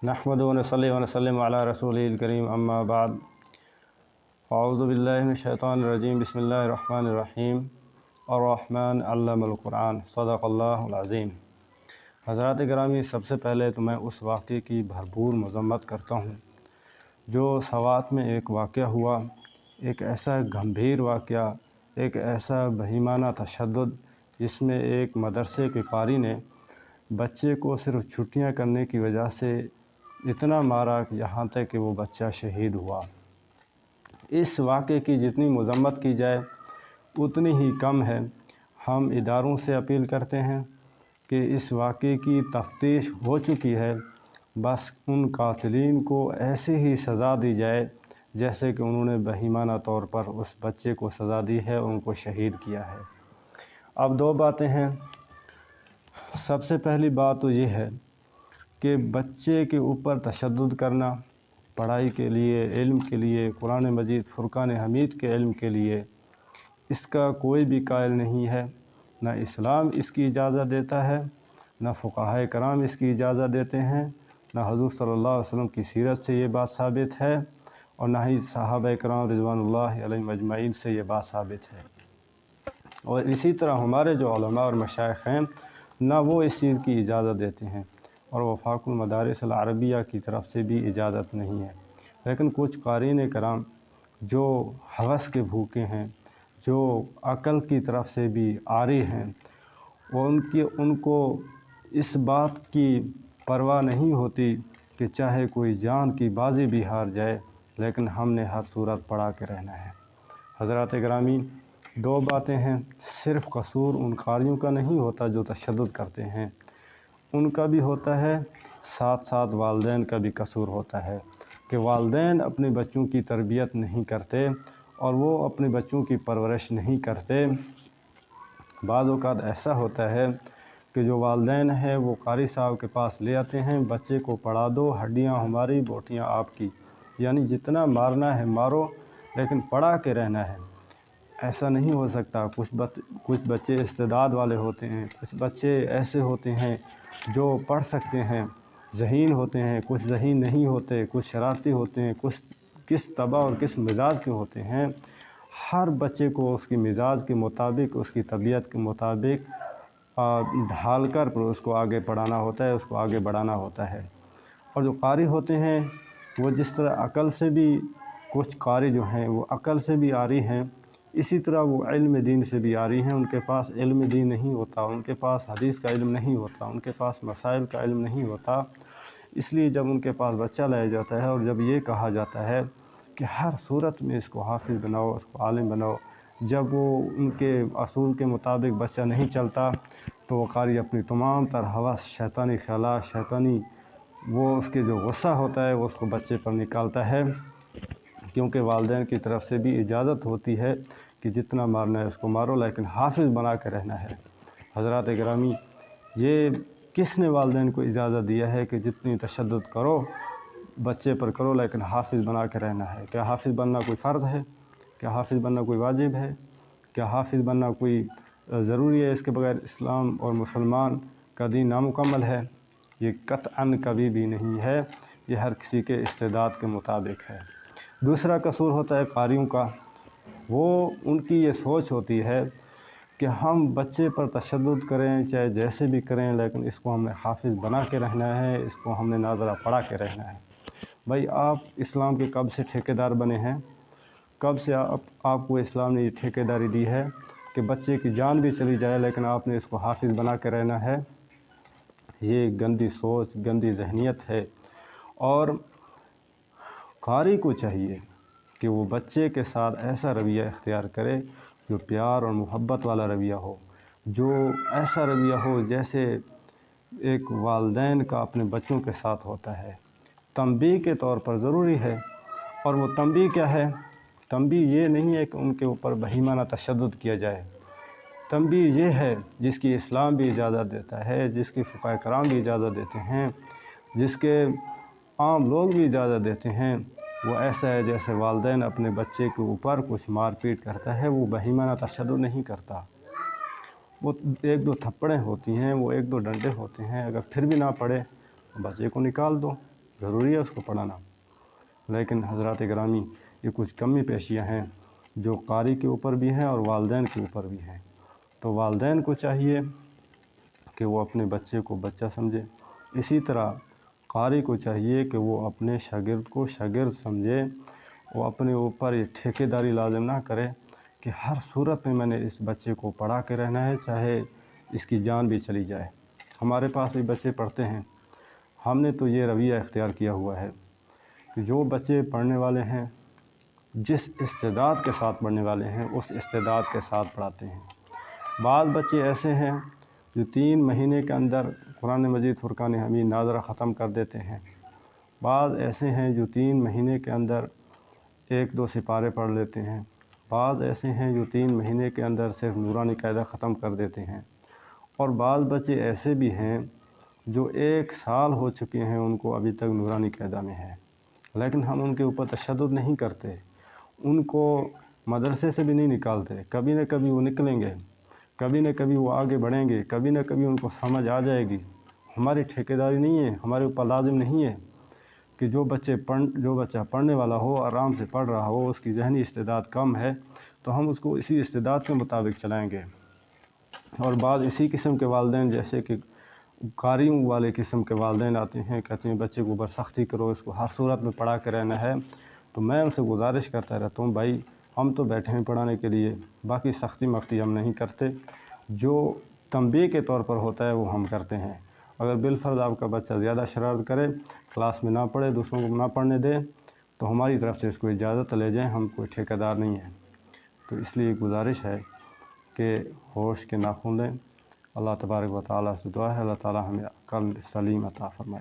नहमदुहु व नसल्ली व नसल्लिमु अला रसूलिल करीम अम्मा बाद अऊज़ु बिल्लाहि मिनश शैतानिर रजीम बिस्मिल्लाहिर रहमानिर रहीम अर्रहमान अल्लमल कुरान सदक़ल्लाहुल अज़ीम। हज़रात गिरामी, सबसे पहले तो मैं उस वाक़े की भरपूर मज़म्मत करता हूँ जो सवात में एक वाक़या हुआ, एक ऐसा गंभीर वाक़या, एक ऐसा बहीमाना तशद्दुद जिसमें एक मदरसे के कारी ने बच्चे को सिर्फ़ छुट्टियाँ करने की वजह से इतना मारा कि यहाँ तक कि वो बच्चा शहीद हुआ। इस वाक़े की जितनी मज़म्मत की जाए उतनी ही कम है। हम इदारों से अपील करते हैं कि इस वाक़े की तफ्तीश हो चुकी है, बस उन कातिलीन को ऐसी ही सज़ा दी जाए जैसे कि उन्होंने बहीमाना तौर पर उस बच्चे को सज़ा दी है और उनको शहीद किया है। अब दो बातें हैं। सबसे पहली बात तो ये है कि बच्चे के ऊपर तशद्दुद करना, पढ़ाई के लिए, इल्म के लिए, कुरान मजीद फुरकान हमीद के इल्म के लिए, इसका कोई भी कायल नहीं है। न इस्लाम इसकी इजाज़त देता है, न फ़ुक़हा कराम इसकी इजाज़त देते हैं, न हुज़ूर सल्लल्लाहु अलैहि वसल्लम की सीरत से ये बात साबित है और न ही सहाबा कराम रिज़वानुल्लाहि अलैहिम अजमईन से ये बात साबित है। और इसी तरह हमारे जो उलमा और मशाइख़ हैं, न वो इस चीज़ की इजाज़त देते हैं और वफ़ाक़ुल मदारिस अल अरबिया की तरफ से भी इजाज़त नहीं है। लेकिन कुछ क़ारीन कराम जो हवस के भूखे हैं, जो अक़ल की तरफ से भी आरी हैं, वो उनको इस बात की परवाह नहीं होती कि चाहे कोई जान की बाजी भी हार जाए, लेकिन हमने हर सूरत पढ़ा के रहना है। हज़रात गिरामी, दो बातें हैं। सिर्फ़ कसूर उन क़ारियों का नहीं होता जो तशद्दुद करते हैं, उनका भी होता है, साथ साथ वालिदैन का भी कसूर होता है कि वालिदैन अपने बच्चों की तरबियत नहीं करते और वो अपने बच्चों की परवरिश नहीं करते। बाज़ औक़ात ऐसा होता है कि जो वालिदैन हैं वो क़ारी साहब के पास ले आते हैं, बच्चे को पढ़ा दो, हड्डियाँ हमारी बोटियाँ आपकी, यानी जितना मारना है मारो लेकिन पढ़ा के रहना है। ऐसा नहीं हो सकता। कुछ बच्चे इस्तेदाद वाले होते हैं, कुछ बच्चे ऐसे होते हैं जो पढ़ सकते हैं, ज़हीन होते हैं, कुछ ज़हीन नहीं होते, कुछ शरारती होते हैं, कुछ किस तबा और किस मिजाज के होते हैं। हर बच्चे को उसकी मिजाज के मुताबिक, उसकी तबीयत के मुताबिक ढाल कर फिर उसको आगे पढ़ाना होता है, उसको आगे बढ़ाना होता है। और जो क़ारी होते हैं वो जिस तरह अक़ल से भी, कुछ क़ारी जो हैं वो अक़ल से भी आरी हैं, इसी तरह वो इल्म दीन से भी आरी हैं। उनके पास इल्म दीन नहीं होता, उनके पास हदीस का इल्म नहीं होता, उनके पास मसाइल का इल्म नहीं होता। इसलिए जब उनके पास बच्चा लाया जाता है और जब ये कहा जाता है कि हर सूरत में इसको हाफिज़ बनाओ, इसको आलिम बनाओ, जब वो उनके असूल के मुताबिक बच्चा नहीं चलता तो वो क़ारी अपनी तमाम तर हवस, शैतानी ख़यालात, शैतानी वो उसके जो गुस्सा होता है वो उसको बच्चे पर निकालता है, क्योंकि वालिदैन की तरफ से भी इजाज़त होती है कि जितना मारना है उसको मारो, लेकिन हाफिज़ बना के रहना है। हज़रात गिरामी, ये किसने वालिदैन को इजाज़त दिया है कि जितनी तशद्दुद करो बच्चे पर करो, लेकिन हाफिज़ बना के रहना है? क्या हाफिज़ बनना कोई फ़र्ज़ है? क्या हाफिज़ बनना कोई वाजिब है? क्या हाफिज़ बनना कोई ज़रूरी है? इसके बगैर इस्लाम और मुसलमान का दीन नामुकम्मल है? ये कतअन कभी भी नहीं है। ये हर किसी के इस्तेदाद के मुताबिक है। दूसरा कसूर होता है क़ारियों का, वो उनकी ये सोच होती है कि हम बच्चे पर तशद्दुद करें, चाहे जैसे भी करें, लेकिन इसको हमने हाफिज़ बना के रहना है, इसको हमने नाज़रा पढ़ा के रहना है। भाई, आप इस्लाम के कब से ठेकेदार बने हैं? कब से आपको इस्लाम ने ये ठेकेदारी दी है कि बच्चे की जान भी चली जाए लेकिन आपने इसको हाफिज़ बना के रहना है? ये गंदी सोच, गंदी जहनीत है। और क़ारी को चाहिए कि वो बच्चे के साथ ऐसा रवैया इख्तियार करे जो प्यार और मोहब्बत वाला रवैया हो, जो ऐसा रवैया हो जैसे एक वालिदैन का अपने बच्चों के साथ होता है। तंबीह के तौर पर ज़रूरी है। और वो तंबीह क्या है? तंबीह ये नहीं है कि उनके ऊपर बहीमाना तशद्दुद किया जाए। तंबीह ये है जिसकी इस्लाम भी इजाज़त देता है, जिसकी फ़ुक़हा कराम भी इजाज़त देते हैं, जिसके आम लोग भी इजाज़त देते हैं। वो ऐसा है जैसे वालिदैन अपने बच्चे के ऊपर कुछ मार पीट करता है, वो बहीमाना तशद्दुद नहीं करता। वो एक दो थप्पड़ें होती हैं, वो एक दो डंडे होते हैं, अगर फिर भी ना पड़े तो बच्चे को निकाल दो, ضروری ہے اس کو پڑھانا، لیکن حضرات گرامی یہ کچھ کمی پیشیاں ہیں جو قاری کے اوپر بھی ہیں اور والدین کے اوپر بھی ہیں۔ تو والدین کو چاہیے کہ وہ اپنے بچے کو بچہ سمجھے، اسی طرح قاری کو چاہیے کہ وہ اپنے شاگرد کو شاگرد سمجھے، وہ اپنے اوپر یہ ٹھیکیداری لازم نہ کرے کہ ہر صورت میں نے اس بچے کو پڑھا کے رہنا ہے، چاہے اس کی جان بھی چلی جائے۔ ہمارے پاس بھی بچے پڑھتے ہیں، ہم نے تو یہ رویہ اختیار کیا ہوا ہے کہ جو بچے پڑھنے والے ہیں، جس استعداد کے ساتھ پڑھنے والے ہیں اس استعداد کے ساتھ پڑھاتے ہیں۔ بعض بچے ایسے ہیں جو 3 مہینے کے اندر قرآن مجید فرقان حمید ناظرہ ختم کر دیتے ہیں، بعض ایسے ہیں جو 3 مہینے کے اندر 1-2 سپارے پڑھ لیتے ہیں، بعض ایسے ہیں جو 3 مہینے کے اندر صرف نورانی قاعدہ ختم کر دیتے ہیں، اور بعض بچے ایسے بھی ہیں جو 1 سال ہو چکے ہیں ان کو ابھی تک نورانی قاعدہ میں ہے، لیکن ہم ان کے اوپر تشدد نہیں کرتے، ان کو مدرسے سے بھی نہیں نکالتے، کبھی نہ کبھی وہ نکلیں گے، کبھی نہ کبھی وہ آگے بڑھیں گے، کبھی نہ کبھی ان کو سمجھ آ جائے گی۔ ہماری ٹھیکیداری نہیں ہے، ہمارے اوپر لازم نہیں ہے کہ جو بچہ پڑھنے والا ہو، آرام سے پڑھ رہا ہو، اس کی ذہنی استعداد کم ہے تو ہم اس کو اسی استعداد کے مطابق چلائیں گے۔ اور بعض اسی قسم کے والدین جیسے کہ قاریوں والے قسم کے والدین آتے ہیں، کہتے ہیں بچے کے اوپر سختی کرو، اس کو ہر صورت میں پڑھا کے رہنا ہے، تو میں ان سے گزارش کرتا رہتا ہوں بھائی ہم تو بیٹھے ہیں پڑھانے کے لیے، باقی سختی مختی ہم نہیں کرتے، جو تنبیہ کے طور پر ہوتا ہے وہ ہم کرتے ہیں۔ اگر بالفرض آپ کا بچہ زیادہ شرارت کرے، کلاس میں نہ پڑھے، دوسروں کو نہ پڑھنے دے، تو ہماری طرف سے اس کو اجازت لے جائیں، ہم کوئی ٹھیکیدار نہیں ہیں۔ تو اس لیے گزارش ہے کہ ہوش کے ناخن لیں۔ اللہ تبارک و تعالیٰ سے دعا ہے اللہ تعالیٰ ہمیں عقل سلیم عطا فرمائے۔